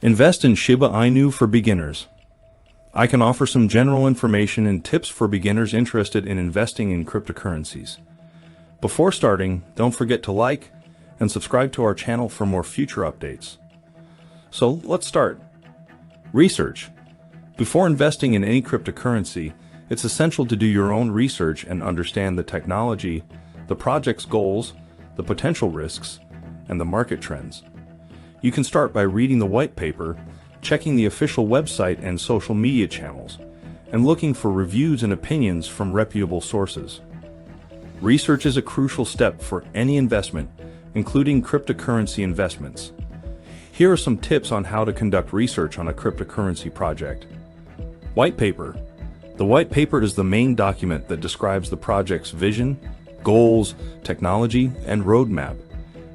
Invest in Shiba Inu for beginners. I can offer some general information and tips for beginners interested in investing in cryptocurrencies. Before starting, don't forget to like and subscribe to our channel for more future updates. So let's start. Research. Before investing in any cryptocurrency, it's essential to do your own research and understand the technology, the project's goals, the potential risks, and the market trends. You can start by reading the white paper, checking the official website and social media channels, and looking for reviews and opinions from reputable sources. Research is a crucial step for any investment, including cryptocurrency investments. Here are some tips on how to conduct research on a cryptocurrency project. White paper. The white paper is the main document that describes the project's vision, goals, technology, and roadmap.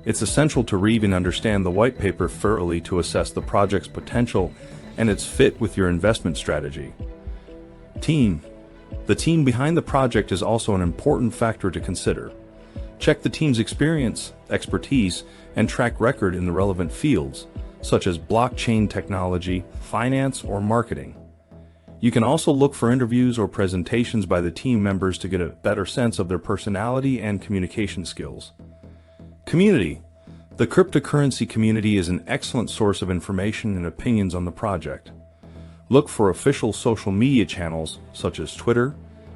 It's essential to read and understand the white paper thoroughly to assess the project's potential and its fit with your investment strategy. Team. The team behind the project is also an important factor to consider. Check the team's experience, expertise, and track record in the relevant fields, such as blockchain technology, finance, or marketing. You can also look for interviews or presentations by the team members to get a better sense of their personality and communication skills. Community. The cryptocurrency community is an excellent source of information and opinions on the project. Look for official social media channels such as Twitter,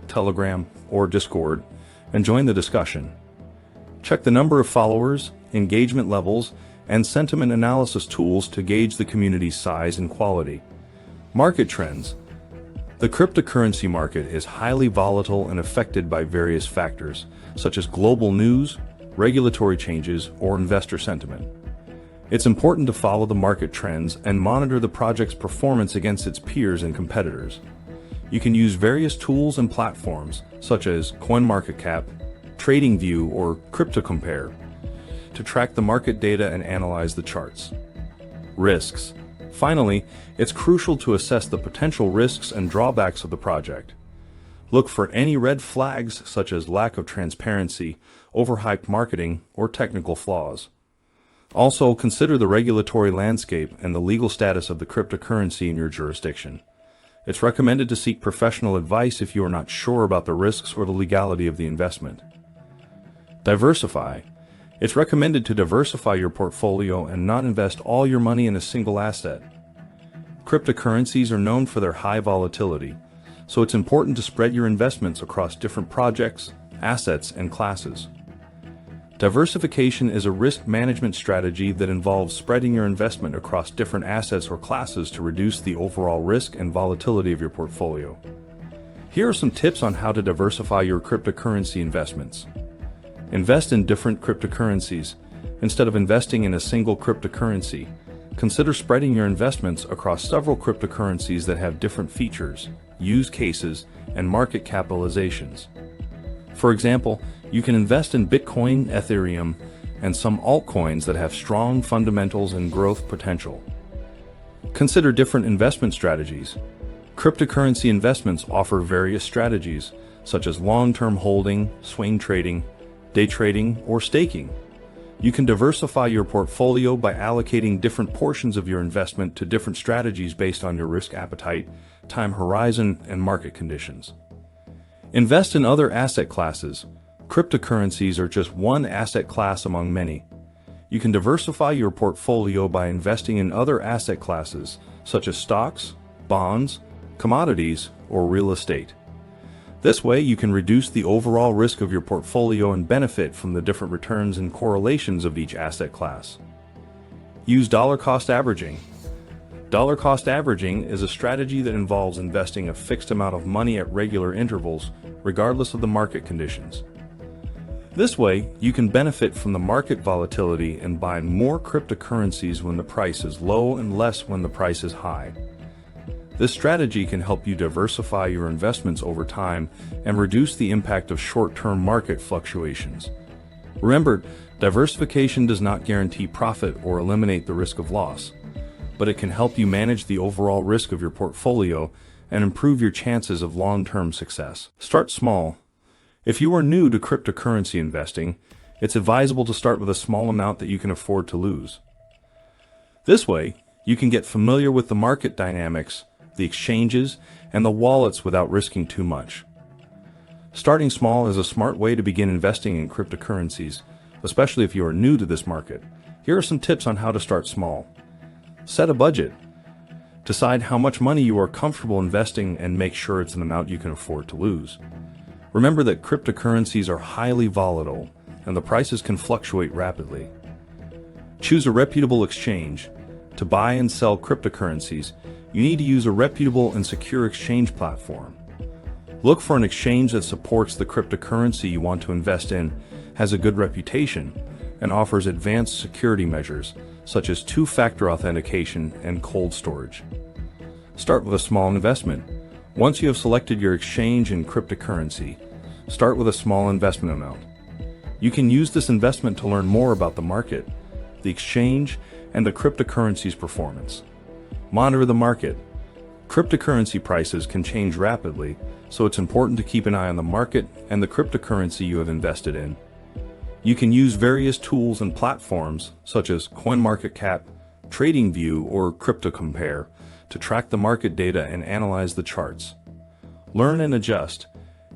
Telegram, or Discord, and join the discussion. Check the number of followers, engagement levels, and sentiment analysis tools to gauge the community's size and quality. Market trends. The cryptocurrency market is highly volatile and affected by various factors, such as global news, regulatory changes, or investor sentiment. It's important to follow the market trends and monitor the project's performance against its peers and competitors. You can use various tools and platforms, such as CoinMarketCap, TradingView, or CryptoCompare, to track the market data and analyze the charts. Risks. Finally, it's crucial to assess the potential risks and drawbacks of the project. Look for any red flags such as lack of transparency, overhyped marketing, or technical flaws. Also, consider the regulatory landscape and the legal status of the cryptocurrency in your jurisdiction. It's recommended to seek professional advice if you are not sure about the risks or the legality of the investment. Diversify. It's recommended to diversify your portfolio and not invest all your money in a single asset. Cryptocurrencies are known for their high volatility, so it's important to spread your investments across different projects, assets, and classes. Diversification is a risk management strategy that involves spreading your investment across different assets or classes to reduce the overall risk and volatility of your portfolio. Here are some tips on how to diversify your cryptocurrency investments. Invest in different cryptocurrencies. Instead of investing in a single cryptocurrency, consider spreading your investments across several cryptocurrencies that have different features, use cases, and market capitalizations. For example, you can invest in Bitcoin, Ethereum, and some altcoins that have strong fundamentals and growth potential. Consider different investment strategies. Cryptocurrency investments offer various strategies, such as long-term holding, swing trading, day trading, or staking. You can diversify your portfolio by allocating different portions of your investment to different strategies based on your risk appetite, time horizon, and market conditions. Invest in other asset classes. Cryptocurrencies are just one asset class among many. You can diversify your portfolio by investing in other asset classes, such as stocks, bonds, commodities, or real estate. This way, you can reduce the overall risk of your portfolio and benefit from the different returns and correlations of each asset class. Use dollar cost averaging. Dollar cost averaging is a strategy that involves investing a fixed amount of money at regular intervals, regardless of the market conditions. This way, you can benefit from the market volatility and buy more cryptocurrencies when the price is low and less when the price is high. This strategy can help you diversify your investments over time and reduce the impact of short-term market fluctuations. Remember, diversification does not guarantee profit or eliminate the risk of loss, but it can help you manage the overall risk of your portfolio and improve your chances of long-term success. Start small. If you are new to cryptocurrency investing, it's advisable to start with a small amount that you can afford to lose. This way, You can get familiar with the market dynamics, the exchanges, and the wallets without risking too much. Starting small is a smart way to begin investing in cryptocurrencies, especially if you are new to this market. Here are some tips on how to start small. Set a budget. Decide how much money you are comfortable investing and make sure it's an amount you can afford to lose. Remember that cryptocurrencies are highly volatile and the prices can fluctuate rapidly. Choose a reputable exchange. To buy and sell cryptocurrencies, you need to use a reputable and secure exchange platform. Look for an exchange that supports the cryptocurrency you want to invest in, has a good reputation, and offers advanced security measures such as two-factor authentication and cold storage. Start with a small investment. Once you have selected your exchange and cryptocurrency, start with a small investment amount. You can use this investment to learn more about the market, the exchange, and the cryptocurrency's performance. Monitor the market. Cryptocurrency prices can change rapidly, so it's important to keep an eye on the market and the cryptocurrency you have invested in. You can use various tools and platforms such as CoinMarketCap, TradingView, or CryptoCompare to track the market data and analyze the charts. Learn and adjust.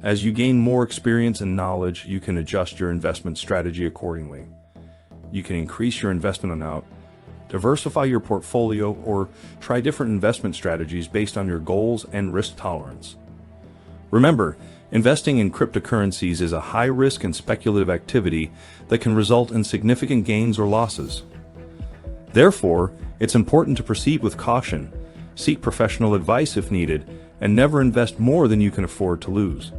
As you gain more experience and knowledge, you can adjust your investment strategy accordingly. You can increase your investment amount, diversify your portfolio, or try different investment strategies based on your goals and risk tolerance. Remember, investing in cryptocurrencies is a high-risk and speculative activity that can result in significant gains or losses. Therefore, it's important to proceed with caution, seek professional advice if needed, and never invest more than you can afford to lose.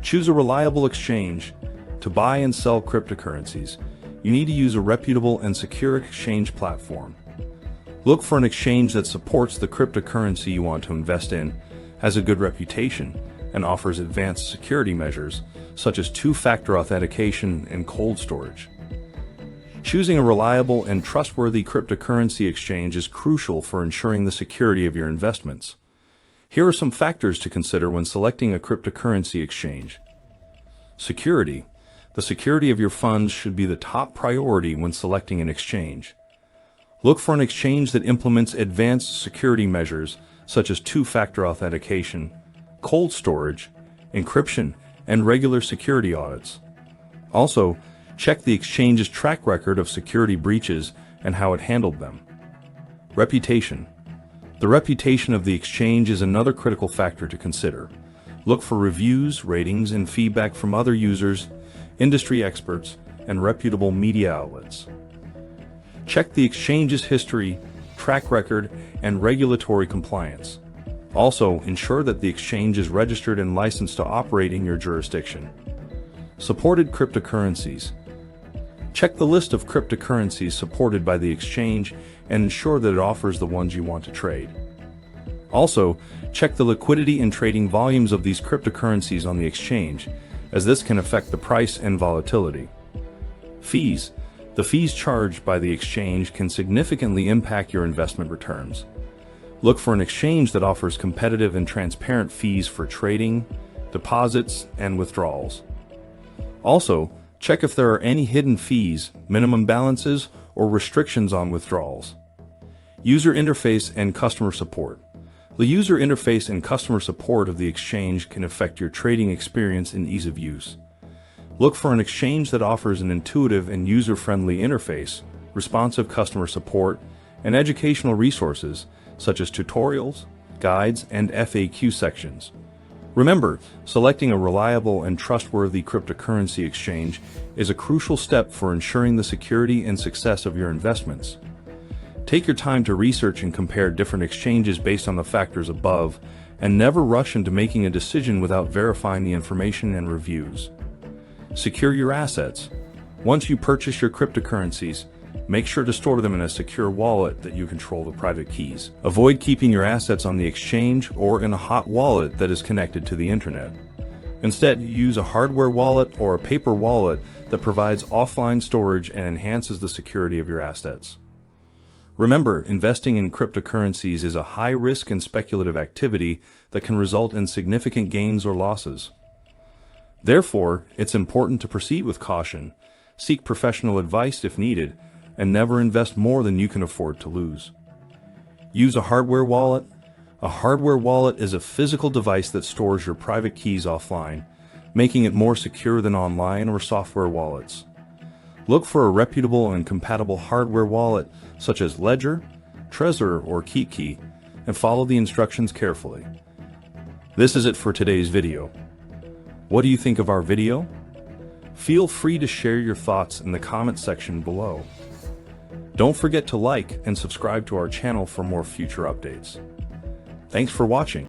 Choose a reliable exchange. To buy and sell cryptocurrencies, you need to use a reputable and secure exchange platform. Look for an exchange that supports the cryptocurrency you want to invest in, has a good reputation, and offers advanced security measures such as two-factor authentication and cold storage. Choosing a reliable and trustworthy cryptocurrency exchange is crucial for ensuring the security of your investments. Here are some factors to consider when selecting a cryptocurrency exchange. Security. The security of your funds should be the top priority when selecting an exchange. Look for an exchange that implements advanced security measures such as two-factor authentication, cold storage, encryption, and regular security audits. Also, check the exchange's track record of security breaches and how it handled them. Reputation. The reputation of the exchange is another critical factor to consider. Look for reviews, ratings, and feedback from other users, industry experts, and reputable media outlets. Check the exchange's history, track record, and regulatory compliance. Also, ensure that the exchange is registered and licensed to operate in your jurisdiction. Supported cryptocurrencies. Check the list of cryptocurrencies supported by the exchange and ensure that it offers the ones you want to trade. Also, check the liquidity and trading volumes of these cryptocurrencies on the exchange, as this can affect the price and volatility. Fees. The fees charged by the exchange can significantly impact your investment returns. Look for an exchange that offers competitive and transparent fees for trading, deposits, and withdrawals. Also, check if there are any hidden fees, minimum balances, or restrictions on withdrawals. User interface and customer support. The user interface and customer support of the exchange can affect your trading experience and ease of use. Look for an exchange that offers an intuitive and user-friendly interface, responsive customer support, and educational resources such as tutorials, guides, and FAQ sections. Remember, selecting a reliable and trustworthy cryptocurrency exchange is a crucial step for ensuring the security and success of your investments. Take your time to research and compare different exchanges based on the factors above, and never rush into making a decision without verifying the information and reviews. Secure your assets. Once you purchase your cryptocurrencies, make sure to store them in a secure wallet that you control the private keys. Avoid keeping your assets on the exchange or in a hot wallet that is connected to the internet. Instead, use a hardware wallet or a paper wallet that provides offline storage and enhances the security of your assets. Remember, investing in cryptocurrencies is a high-risk and speculative activity that can result in significant gains or losses. Therefore, it's important to proceed with caution, seek professional advice if needed, and never invest more than you can afford to lose. Use a hardware wallet. A hardware wallet is a physical device that stores your private keys offline, making it more secure than online or software wallets. Look for a reputable and compatible hardware wallet such as Ledger, Trezor, or KeepKey, and follow the instructions carefully. This is it for today's video. What do you think of our video? Feel free to share your thoughts in the comment section below. Don't forget to like and subscribe to our channel for more future updates. Thanks for watching.